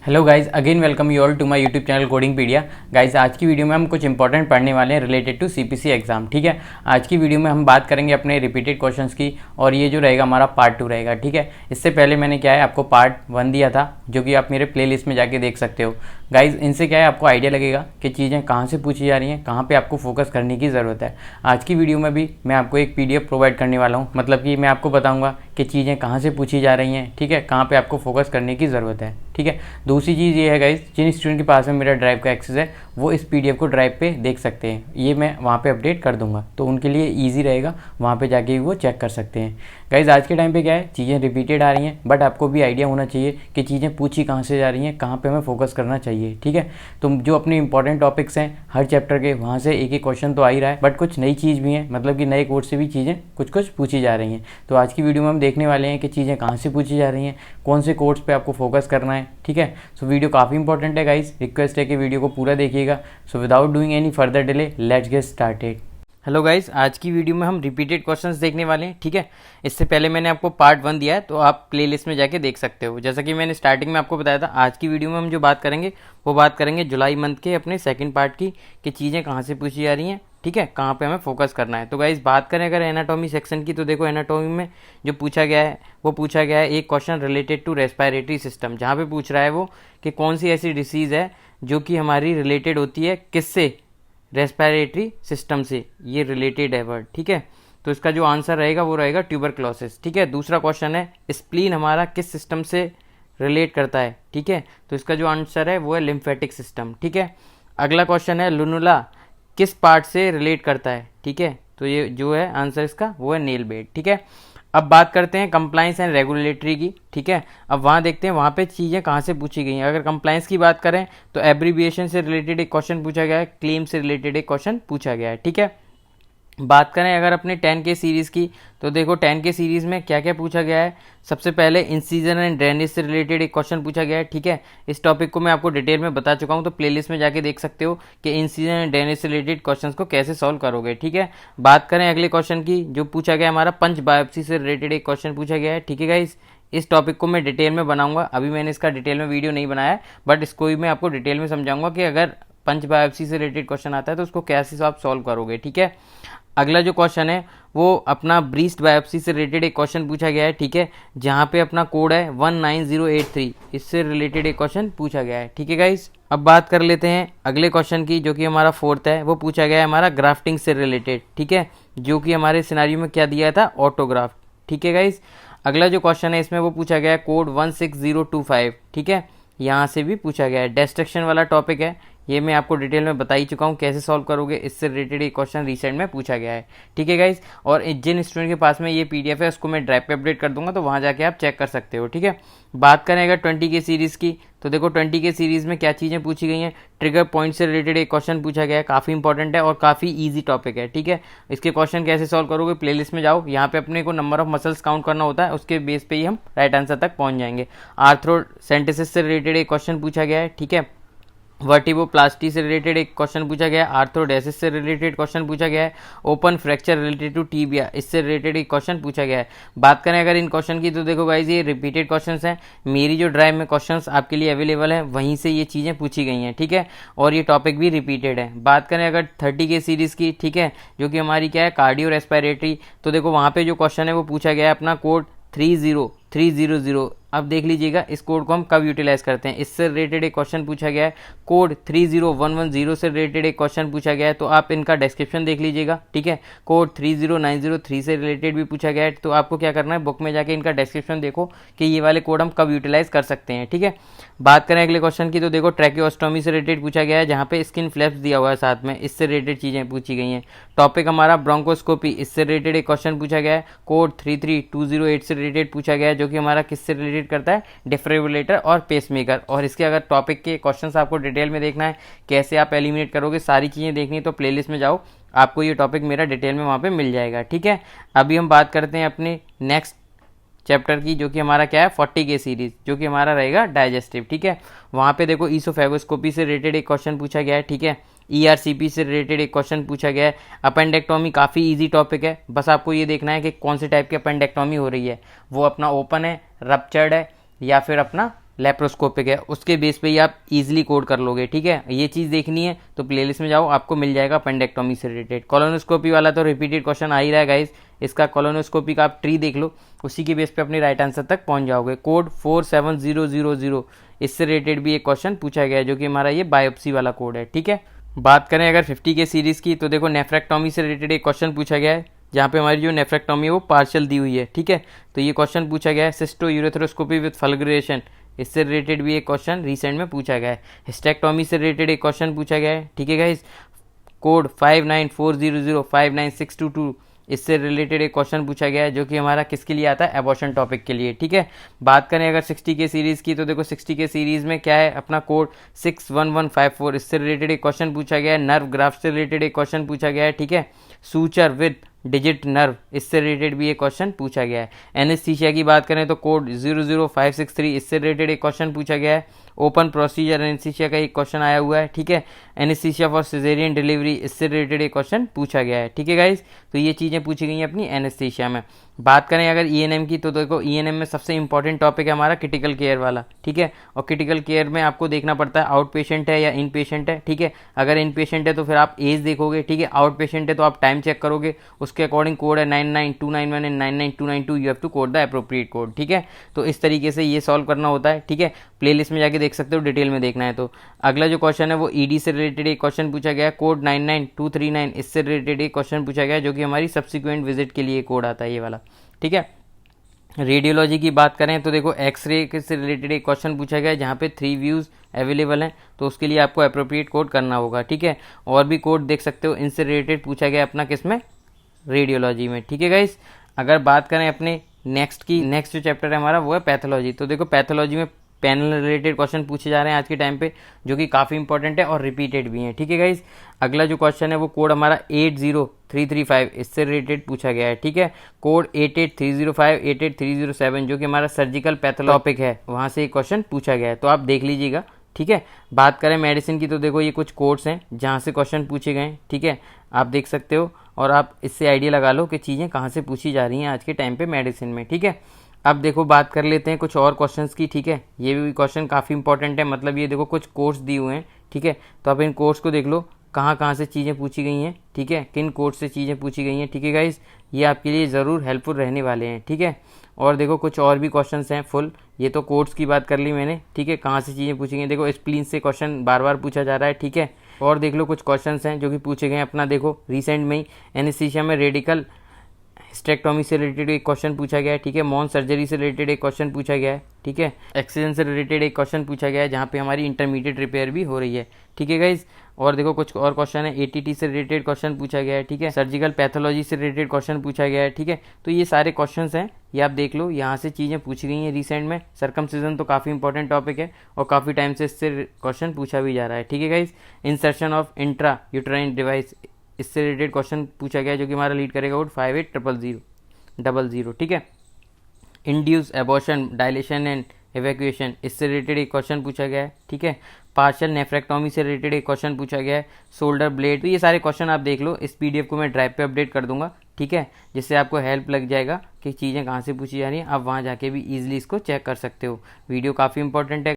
Hello guys, again welcome you all to my YouTube channel Codingpedia. Guys, आज की video में हम कुछ इंपॉर्टेंट पढ़ने वाले हैं रिलेटेड टू सीपीसी एग्जाम। ठीक है, आज की वीडियो में हम बात करेंगे अपने रिपीटेड क्वेश्चंस की, और ये जो रहेगा हमारा पार्ट 2 रहेगा। ठीक है, इससे पहले मैंने क्या है आपको पार्ट 1 दिया था, जो कि आप मेरे प्लेलिस्ट में जाके देख सकते हो। गाइज, इनसे क्या है आपको आइडिया लगेगा कि चीज़ें कहाँ से पूछी जा रही हैं, कहाँ पे आपको फोकस करने की ज़रूरत है। आज की वीडियो में भी मैं आपको एक पीडीएफ प्रोवाइड करने वाला हूँ, मतलब कि मैं आपको बताऊँगा कि चीज़ें कहाँ से पूछी जा रही हैं, ठीक है, कहाँ पे आपको फोकस करने की ज़रूरत है। ठीक है, दूसरी चीज़ ये है गाइज, जिन स्टूडेंट के पास में मेरा ड्राइव का एक्सेस है वो इस पीडीएफ को ड्राइव पे देख सकते हैं। ये मैं वहाँ पे अपडेट कर दूंगा, तो उनके लिए ईजी रहेगा, वहाँ पे जाके भी वो चेक कर सकते हैं। गाइज, आज के टाइम पे क्या है, चीज़ें रिपीटेड आ रही हैं, बट आपको भी आइडिया होना चाहिए कि चीज़ें पूछी कहाँ से जा रही हैं, कहाँ पे हमें फोकस करना चाहिए। ठीक है, तो जो अपने इंपॉर्टेंट टॉपिक्स हैं हर चैप्टर के, वहाँ से एक एक क्वेश्चन तो आ ही रहा है, बट कुछ नई चीज़ भी है, मतलब कि नए कोर्स से भी चीज़ें कुछ कुछ पूछी जा रही हैं। तो आज की वीडियो में हम देखने वाले हैं कि चीज़ें कहाँ से पूछी जा रही हैं, कौन से कोर्स पे आपको फोकस करना है। ठीक है, सो वीडियो काफ़ी इंपॉर्टेंट है गाइज, रिक्वेस्ट है कि वीडियो को पूरा देखिएगा। So without doing any further delay, let's get started. Hello guys, आज की वीडियो में हम रिपीटेड क्वेश्चंस देखने वाले हैं। ठीक है, इससे पहले मैंने आपको पार्ट 1 दिया है, तो आप प्लेलिस्ट में जाके देख सकते हो। जैसा कि मैंने स्टार्टिंग में आपको बताया था, आज की वीडियो में हम जो बात करेंगे वो बात करेंगे जुलाई मंथ के अपने सेकंड पार्ट की, कि चीज़ें कहाँ से पूछी जा रही हैं, ठीक है, कहाँ पे हमें फोकस करना है। तो गाइस, बात करें अगर एनाटॉमी सेक्शन की, तो देखो एनाटॉमी में जो पूछा गया है वो पूछा गया है एक question related to respiratory system, जहाँ पे पूछ रहा है वो कि कौन सी ऐसी डिसीज़ है जो कि हमारी रिलेटेड होती है किससे, रेस्पिरेटरी सिस्टम से, ये रिलेटेड है वर्ड। ठीक है, तो इसका जो आंसर रहेगा वो रहेगा ट्यूबरक्लोसिस। ठीक है, दूसरा क्वेश्चन है स्प्लीन हमारा किस सिस्टम से रिलेट करता है। ठीक है, तो इसका जो आंसर है वो है लिम्फेटिक सिस्टम। ठीक है, अगला क्वेश्चन है लुनुला किस पार्ट से रिलेट करता है। ठीक है, तो ये जो है आंसर इसका वो है नेल बेड। ठीक है, अब बात करते हैं कंप्लाइंस एंड रेगुलेटरी की। ठीक है, अब वहाँ देखते हैं वहाँ पे चीज़ें कहाँ से पूछी गई हैं। अगर कंप्लाइंस की बात करें तो एब्रीविएशन से रिलेटेड एक क्वेश्चन पूछा गया है, क्लेम से रिलेटेड एक क्वेश्चन पूछा गया है। ठीक है, बात करें अगर अपने 10K सीरीज़ की, तो देखो 10K सीरीज़ में क्या क्या पूछा गया है। सबसे पहले इंसीजन एंड ड्रेनेज से रिलेटेड एक क्वेश्चन पूछा गया है। ठीक है, इस टॉपिक को मैं आपको डिटेल में बता चुका हूँ, तो प्लेलिस्ट में जाके देख सकते हो कि इंसीजन एंड ड्रेनेज से रिलेटेड क्वेश्चंस को कैसे सॉल्व करोगे। ठीक है, बात करें अगले क्वेश्चन की, जो पूछा गया हमारा पंच बायोप्सी से रिलेटेड एक क्वेश्चन पूछा गया है। ठीक है गाइस, इस टॉपिक को मैं डिटेल में बनाऊंगा, अभी मैंने इसका डिटेल में वीडियो नहीं बनाया है, बट इसको भी मैं आपको डिटेल में समझाऊंगा कि अगर पंच बायोप्सी से रिलेटेड क्वेश्चन आता है तो उसको कैसे आप सॉल्व करोगे। ठीक है, अगला जो क्वेश्चन है वो अपना ब्रीस्ट बायोप्सी से रिलेटेड एक क्वेश्चन पूछा गया है। ठीक है, जहाँ पे अपना कोड है 19083, इससे रिलेटेड एक क्वेश्चन पूछा गया है। ठीक है गाइस, अब बात कर लेते हैं अगले क्वेश्चन की, जो कि हमारा 4th है। वो पूछा गया है हमारा ग्राफ्टिंग से रिलेटेड। ठीक है, जो कि हमारे सिनेरियो में क्या दिया था, ऑटोग्राफ्ट। ठीक है गाइस, अगला जो क्वेश्चन है इसमें वो पूछा गया है कोड 16025। ठीक है, यहाँ से भी पूछा गया है, डिस्ट्रक्शन वाला टॉपिक है, ये मैं आपको डिटेल में बता ही चुका हूँ कैसे सॉल्व करोगे, इससे रिलेटेड एक क्वेश्चन रिसेंट में पूछा गया है। ठीक है गाइस, और जिन स्टूडेंट के पास में ये पीडीएफ है उसको मैं ड्राइव पे अपडेट कर दूंगा, तो वहाँ जाके आप चेक कर सकते हो। ठीक है, बात करें अगर 20K सीरीज़ की, तो देखो 20K सीरीज़ में क्या चीज़ें पूछी गई हैं। ट्रिगर पॉइंट से रिलेटेड एक क्वेश्चन पूछा गया है, काफ़ी इंपॉर्टेंट है और काफ़ी ईजी टॉपिक है। ठीक है, इसके क्वेश्चन कैसे सॉल्व करोगे, प्लेलिस्ट में जाओ, यहाँ पे अपने को नंबर ऑफ मसल्स काउंट करना होता है, उसके बेस पे ही हम राइट आंसर तक पहुँच जाएंगे। आर्थ्रोसेंटेसिस से रिलेटेड एक क्वेश्चन पूछा गया है। ठीक है, वर्टिब्रोप्लास्टी से रिलेटेड एक क्वेश्चन पूछा गया है, आर्थ्रोडेसिस से रिलेटेड क्वेश्चन पूछा गया है, open fracture related to tibia, इससे रिलेटेड एक क्वेश्चन पूछा गया है। बात करें अगर इन क्वेश्चन की, तो देखो गाइज ये रिपीटेड क्वेश्चंस हैं, मेरी जो ड्राइव में क्वेश्चंस आपके लिए अवेलेबल है वहीं से ये चीज़ें पूछी गई हैं। ठीक है, और ये टॉपिक भी रिपीटेड है। बात करें अगर 30K सीरीज़ की, ठीक है, जो कि हमारी क्या है कार्डियो रेस्पिरेटरी, तो देखो वहाँ पे जो क्वेश्चन है वो पूछा गया है अपना कोड 30300। अब देख लीजिएगा इस कोड को हम कब यूटिलाइज करते हैं, इससे रिलेटेड एक क्वेश्चन पूछा गया है। कोड 30110 से रिलेटेड एक क्वेश्चन पूछा गया है, तो आप इनका डिस्क्रिप्शन देख लीजिएगा। ठीक है, कोड 30903 से रिलेटेड भी पूछा गया है, तो आपको क्या करना है, बुक में जाके इनका डिस्क्रिप्शन देखो कि ये वाले कोड हम कब यूटिलाइज कर सकते हैं। ठीक है, बात करें अगले क्वेश्चन की, तो देखो ट्रैकियोस्टोमी से रिलेटेड पूछा गया है, जहाँ पे स्किन फ्लैप्स दिया हुआ है साथ में, इससे रिलेटेड चीज़ें पूछी गई हैं। टॉपिक हमारा ब्रोंकोस्कोपी, इससे रिलेटेड एक क्वेश्चन पूछा गया है। कोड 33208 से रिलेटेड पूछा गया है, जो कि हमारा किससे रिलेटेड करता है, डिफिब्रिलेटर और पेसमेकर। और इसके अगर टॉपिक के क्वेश्चंस आपको डिटेल में देखना है, कैसे आप एलिमिनेट करोगे, सारी चीज़ें देखनी है, तो प्लेलिस्ट में जाओ, आपको ये टॉपिक मेरा डिटेल में वहाँ पे मिल जाएगा। ठीक है, अभी हम बात करते हैं अपने नेक्स्ट चैप्टर की, जो कि हमारा क्या है 40K सीरीज, जो कि हमारा रहेगा डाइजेस्टिव। ठीक है, वहाँ पे देखो ईसोफेगोस्कोपी से रिलेटेड एक क्वेश्चन पूछा गया है। ठीक है, ERCP से रिलेटेड एक क्वेश्चन पूछा गया है। अपेंडेक्टोमी काफ़ी इजी टॉपिक है, बस आपको ये देखना है कि कौन से टाइप की अपेंडेक्टोमी हो रही है, वो अपना ओपन है, रप्चर्ड है, या फिर अपना लेप्रोस्कोपिक है, उसके बेस पे ही आप इजीली कोड कर लोगे। ठीक है, ये चीज़ देखनी है तो प्लेलिस्ट में जाओ, आपको मिल जाएगा अपेंडेक्टोमी से रिलेटेड। कोलोनोस्कोपी वाला तो रिपीटेड क्वेश्चन आ ही रहा है गाइस, इसका कोलोनोस्कोपी का आप ट्री देख लो, उसी के बेस पे अपने राइट आंसर तक पहुंच जाओगे। कोड 47000, इससे रिलेटेड भी एक क्वेश्चन पूछा गया है जो कि हमारा ये बायोप्सी वाला कोड है। ठीक है, बात करें अगर 50 के सीरीज़ की तो देखो नेफ्रेक्टोमी से रिलेटेड एक क्वेश्चन पूछा गया है, जहाँ पे हमारी जो नेफ्रेक्टोमी है वो पार्शियल दी हुई है। ठीक है, तो ये क्वेश्चन पूछा गया है सिस्टो यूरेथ्रोस्कोपी विद फल्गुरेशन, इससे रिलेटेड भी एक क्वेश्चन रिसेंट में पूछा गया है। हिस्टेक्टोमी से रिलेटेड एक क्वेश्चन पूछा गया है। ठीक है गाइस, कोड 5940059622, इससे रिलेटेड एक क्वेश्चन पूछा गया है जो कि हमारा किसके लिए आता है, एबॉर्शन टॉपिक के लिए। ठीक है, बात करें अगर 60 के सीरीज़ की तो देखो 60 के सीरीज़ में क्या है अपना कोड 61154, इससे रिलेटेड एक क्वेश्चन पूछा गया है। नर्व ग्राफ से रिलेटेड एक क्वेश्चन पूछा गया है। ठीक है, सूचर विद डिजिट नर्व, इससे रिलेटेड भी एक क्वेश्चन पूछा गया है। एनेस्थीसिया की बात करें तो कोड 00563, इससे रिलेटेड एक क्वेश्चन पूछा गया है। ओपन प्रोसीजर एनेस्थीसिया का एक क्वेश्चन आया हुआ है। ठीक है, एनेस्थीसिया फॉर सिजेरियन डिलीवरी, इससे रिलेटेड एक क्वेश्चन पूछा गया है। ठीक है गाइस, तो ये चीज़ें पूछी गई हैं अपनी एनेस्थीसिया में। बात करें अगर ईएनएम की तो देखो ईएनएम में सबसे इंपॉर्टेंट टॉपिक है हमारा क्रिटिकल केयर वाला। ठीक है, और क्रिटिकल केयर में आपको देखना पड़ता है आउट पेशेंट है या इन पेशेंट है। ठीक है, अगर इन पेशेंट है तो फिर आप एज देखोगे। ठीक है, आउट पेशेंट है तो आप टाइम चेक करोगे, उसके अकॉर्डिंग कोड है 99291 and 99292, you have to code the appropriate code. ठीक है, तो इस तरीके से ये सॉल्व करना होता है। ठीक है, प्लेलिस्ट में जाके देख सकते हो, डिटेल में देखना है तो। अगला जो क्वेश्चन है वो ईडी से रिलेटेड एक क्वेश्चन पूछा गया है, कोड 99239, इससे रिलेटेड एक क्वेश्चन पूछा गया है जो कि हमारी सब्सिक्वेंट विजिट के लिए कोड आता है ये वाला। ठीक है, रेडियोलॉजी की बात करें तो देखो एक्सरे से रिलेटेड एक क्वेश्चन पूछा गया है जहाँ पे 3 व्यूज़ अवेलेबल हैं, तो उसके लिए आपको अप्रोप्रिएट कोड करना होगा। ठीक है, और भी कोड देख सकते हो, इनसे रिलेटेड पूछा गया अपना किसमें, रेडियोलॉजी में। ठीक है गाइस, अगर बात करें अपने नेक्स्ट जो चैप्टर है हमारा वो है पैथोलॉजी, तो देखो पैथोलॉजी में पैनल रिलेटेड क्वेश्चन पूछे जा रहे हैं आज के टाइम पे, जो कि काफ़ी इंपॉर्टेंट है और रिपीटेड भी हैं। ठीक है गाइस, अगला जो क्वेश्चन है वो कोड हमारा 80335, इससे रिलेटेड पूछा गया है। ठीक है, कोड 88305 88307, जो कि हमारा सर्जिकल पैथोलॉपिक है, वहाँ से एक क्वेश्चन पूछा गया है, तो आप देख लीजिएगा। ठीक है, बात करें मेडिसिन की तो देखो ये कुछ कोड्स हैं जहाँ से क्वेश्चन पूछे गए हैं। ठीक है, आप देख सकते हो और आप इससे आइडिया लगा लो कि चीज़ें कहाँ से पूछी जा रही हैं आज के टाइम पे मेडिसिन में। ठीक है, अब देखो बात कर लेते हैं कुछ और क्वेश्चंस की। ठीक है, ये भी क्वेश्चन काफ़ी इंपॉर्टेंट है, मतलब ये देखो कुछ कोर्स दिए हुए हैं। ठीक है, तो आप इन कोर्स को देख लो कहाँ कहाँ से चीज़ें पूछी गई हैं। ठीक है, किन कोर्स से चीज़ें पूछी गई हैं। ठीक है गाइस, ये आपके लिए ज़रूर हेल्पफुल रहने वाले हैं। ठीक है, और देखो कुछ और भी क्वेश्चंस हैं फुल, ये तो कोर्स की बात कर ली मैंने। ठीक है, कहाँ से चीज़ें पूछी गई, देखो स्प्लीन से क्वेश्चन बार बार पूछा जा रहा है। ठीक है, और देख लो कुछ क्वेश्चंस हैं जो कि पूछे गए हैं अपना, देखो रिसेंट में ही एनेस्थीसिया में रेडिकल हिस्टेक्टोमी से रिलेटेड एक क्वेश्चन पूछा गया है। ठीक है, मॉन सर्जरी से रिलेटेड एक क्वेश्चन पूछा गया है। ठीक है, एक्सीजन से रिलेटेड एक क्वेश्चन पूछा गया है जहाँ पे हमारी इंटरमीडिएट रिपेयर भी हो रही है। ठीक है गाइज, और देखो कुछ और क्वेश्चन है, एटीटी से रिलेटेड क्वेश्चन पूछा गया है। ठीक है, सर्जिकल पैथोलॉजी से रिलेटेड क्वेश्चन पूछा गया है। ठीक है, तो ये सारे क्वेश्चन हैं, ये आप देख लो, यहाँ से चीज़ें पूछी गई हैं रिसेंट में। सर्कमसिजन तो काफ़ी इंपॉर्टेंट टॉपिक है और काफ़ी टाइम से इससे क्वेश्चन पूछा भी जा रहा है। ठीक है guys, insertion of intra uterine device, इससे रिलेटेड क्वेश्चन पूछा गया है जो कि हमारा लीड करेगा कोड 580000। ठीक है, induce abortion dilation and evacuation, इससे रिलेटेड एक क्वेश्चन पूछा गया है। ठीक है, पार्शियल नेफ्रेक्टोमी से रिलेटेड एक क्वेश्चन पूछा गया है, शोल्डर ब्लेड, तो ये सारे क्वेश्चन आप देख लो, इस पीडीएफ को मैं ड्राइव पे अपडेट कर दूंगा। ठीक है, जिससे आपको हेल्प लग जाएगा कि चीज़ें कहाँ से पूछी जा रही हैं, आप वहाँ जाके भी ईजिली इसको चेक कर सकते हो। वीडियो काफ़ी इंपॉर्टेंट है।